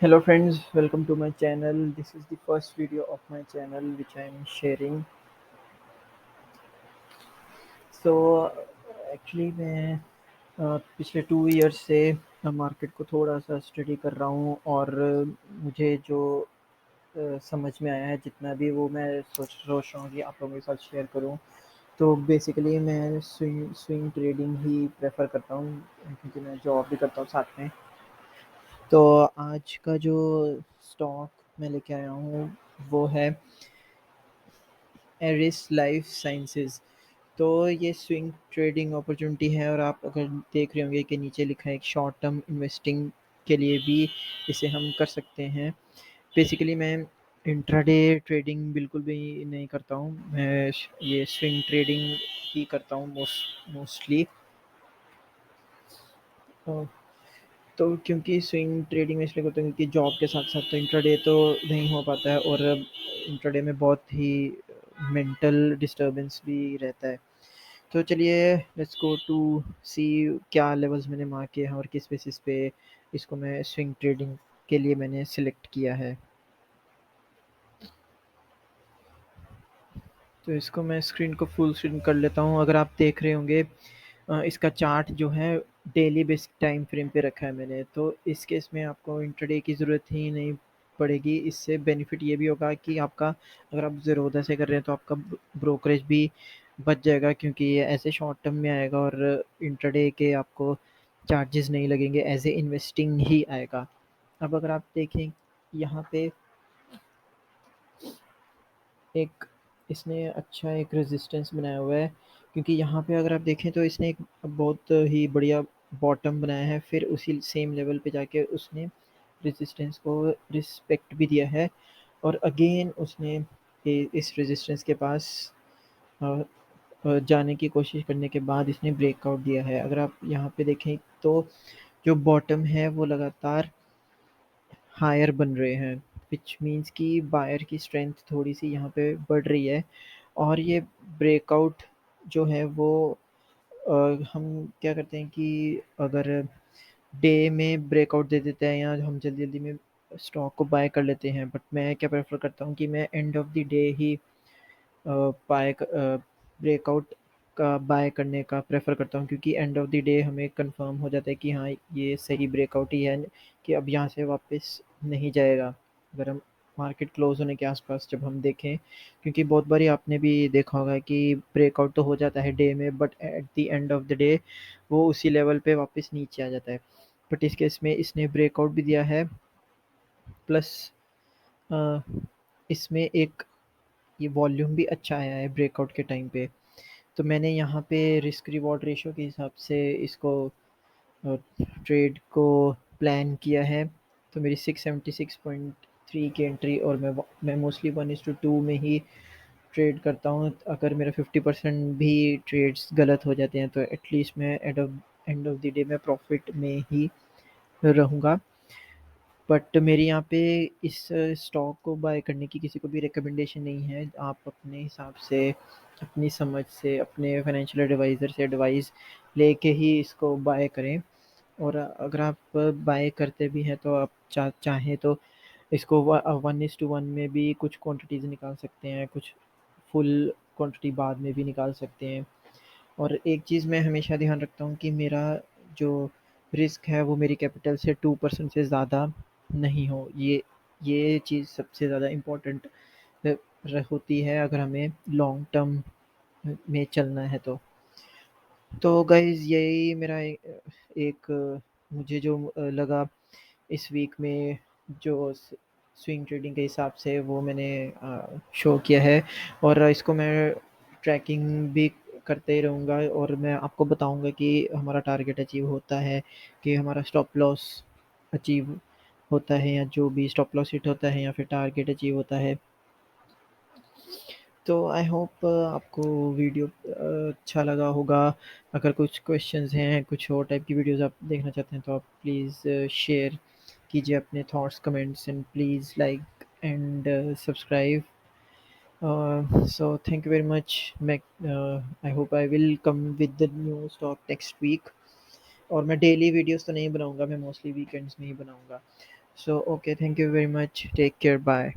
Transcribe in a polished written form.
Hello friends, welcome to my channel. This is the first video of my channel which I am sharing. So actually मैं पिछले 2 year से market को थोड़ा सा study कर रहा हूँ और मुझे जो समझ में आया है जितना भी वो मैं सोच रहा हूँ कि आप लोगों के साथ शेयर करूँ। तो बेसिकली मैं स्विंग स्विंग ट्रेडिंग ही प्रेफर करता हूँ क्योंकि मैं जॉब भी करता हूँ साथ में। तो आज का जो स्टॉक मैं लेके आया हूँ वो है एरिस लाइफ साइंसेज। तो ये स्विंग ट्रेडिंग अपॉर्चुनिटी है और आप अगर देख रहे होंगे कि नीचे लिखा है एक शॉर्ट टर्म इन्वेस्टिंग के लिए भी इसे हम कर सकते हैं। बेसिकली मैं इंट्राडे ट्रेडिंग बिल्कुल भी नहीं करता हूँ। मैं ये स्विंग ट्रेडिंग ही करता हूँ मोस्टली। तो क्योंकि स्विंग ट्रेडिंग में इसलिए करता हूँ क्योंकि जॉब के साथ साथ तो इंट्राडे तो नहीं हो पाता है और इंट्राडे में बहुत ही मेंटल डिस्टर्बेंस भी रहता है। तो चलिए लेट्स गो टू सी क्या लेवल्स मैंने मार्क किए हैं और किस बेसिस पे इसको मैं स्विंग ट्रेडिंग के लिए मैंने सिलेक्ट किया है। तो इसको मैं स्क्रीन को फुल स्क्रीन कर लेता हूँ। अगर आप देख रहे होंगे इसका चार्ट जो है डेली बेसिक टाइम फ्रेम पे रखा है मैंने। तो इस केस में आपको इंट्राडे की ज़रूरत ही नहीं पड़ेगी। इससे बेनिफिट ये भी होगा कि आपका अगर आप ज़ीरोधा से कर रहे हैं तो आपका ब्रोकरेज भी बच जाएगा क्योंकि ये ऐसे शॉर्ट टर्म में आएगा और इंट्राडे के आपको चार्जेस नहीं लगेंगे, एज ए इन्वेस्टिंग ही आएगा। अब अगर आप देखें यहाँ पे एक इसने अच्छा एक रेजिस्टेंस बनाया हुआ है क्योंकि यहाँ पे अगर आप देखें तो इसने एक बहुत ही बढ़िया बॉटम बनाया है, फिर उसी सेम लेवल पे जाके उसने रेजिस्टेंस को रिस्पेक्ट भी दिया है और अगेन उसने इस रेजिस्टेंस के पास अ, जाने की कोशिश करने के बाद इसने ब्रेकआउट दिया है। अगर आप यहाँ पे देखें तो जो बॉटम है वो लगातार हायर बन रहे हैं, विच मीन्स कि बायर की स्ट्रेंथ थोड़ी सी यहाँ पे बढ़ रही है और ये ब्रेकआउट जो है वो अ, हम क्या करते हैं कि अगर डे में ब्रेकआउट दे देते हैं या हम जल्दी जल्दी में स्टॉक को बाय कर लेते हैं, बट मैं क्या प्रेफर करता हूँ कि मैं एंड ऑफ द डे ही बाय ब्रेकआउट का बाय करने का प्रेफर करता हूँ क्योंकि एंड ऑफ द डे हमें कंफर्म हो जाता है कि हाँ ये सही ब्रेकआउट ही है कि अब यहाँ से वापस नहीं जाएगा। अगर हम मार्केट क्लोज होने के आसपास जब हम देखें, क्योंकि बहुत बारी आपने भी देखा होगा कि ब्रेकआउट तो हो जाता है डे में but at the end of the day वो उसी लेवल पे वापस नीचे आ जाता है। बट इस केस में इसने ब्रेकआउट भी दिया है प्लस इसमें एक ये वॉल्यूम भी अच्छा आया है ब्रेकआउट के टाइम पे। तो मैंने यहाँ पे रिस्क रिवॉर्ड रेशियो के हिसाब से इसको ट्रेड को प्लान किया है। तो मेरी 676.3 की एंट्री और मैं मोस्टली 1:2 में ही ट्रेड करता हूँ। अगर मेरा 50% भी ट्रेड्स गलत हो जाते हैं तो एटलीस्ट मैं एंड ऑफ द डे में प्रॉफिट में ही रहूँगा। बट मेरे यहाँ पे इस स्टॉक को बाय करने की किसी को भी रिकमेंडेशन नहीं है। आप अपने हिसाब से, अपनी समझ से, अपने फाइनेंशियल एडवाइज़र से एडवाइस लेके ही इसको बाय करें। और अगर आप बाय करते भी हैं तो आप चाहें तो इसको 1:1 में भी कुछ क्वांटिटीज़ निकाल सकते हैं, कुछ फुल क्वांटिटी बाद में भी निकाल सकते हैं। और एक चीज़ मैं हमेशा ध्यान रखता हूँ कि मेरा जो रिस्क है वो मेरी कैपिटल से 2% से ज़्यादा नहीं हो। ये चीज़ सबसे ज़्यादा इम्पोर्टेंट होती है अगर हमें लॉन्ग टर्म में चलना है तो। तो गाइज़ यही मेरा एक मुझे जो लगा इस वीक में जो स्विंग ट्रेडिंग के हिसाब से वो मैंने शो किया है और इसको मैं ट्रैकिंग भी करते ही रहूँगा और मैं आपको बताऊँगा कि हमारा टारगेट अचीव होता है, कि हमारा स्टॉप लॉस अचीव होता है या जो भी स्टॉप लॉस हिट होता है या फिर टारगेट अचीव होता है। तो आई होप आपको वीडियो अच्छा लगा होगा। अगर कुछ क्वेश्चंस हैं, कुछ और टाइप की वीडियोज़ आप देखना चाहते हैं तो आप प्लीज़ शेयर कीजिए अपने thoughts, comments and please like and subscribe. So thank you very much. I hope I will come with the new stock next week. और मैं डेली वीडियोस तो नहीं बनाऊंगा, मैं मोस्टली वीकेंड्स में ही बनाऊंगा। So okay, thank you very much, take care, bye.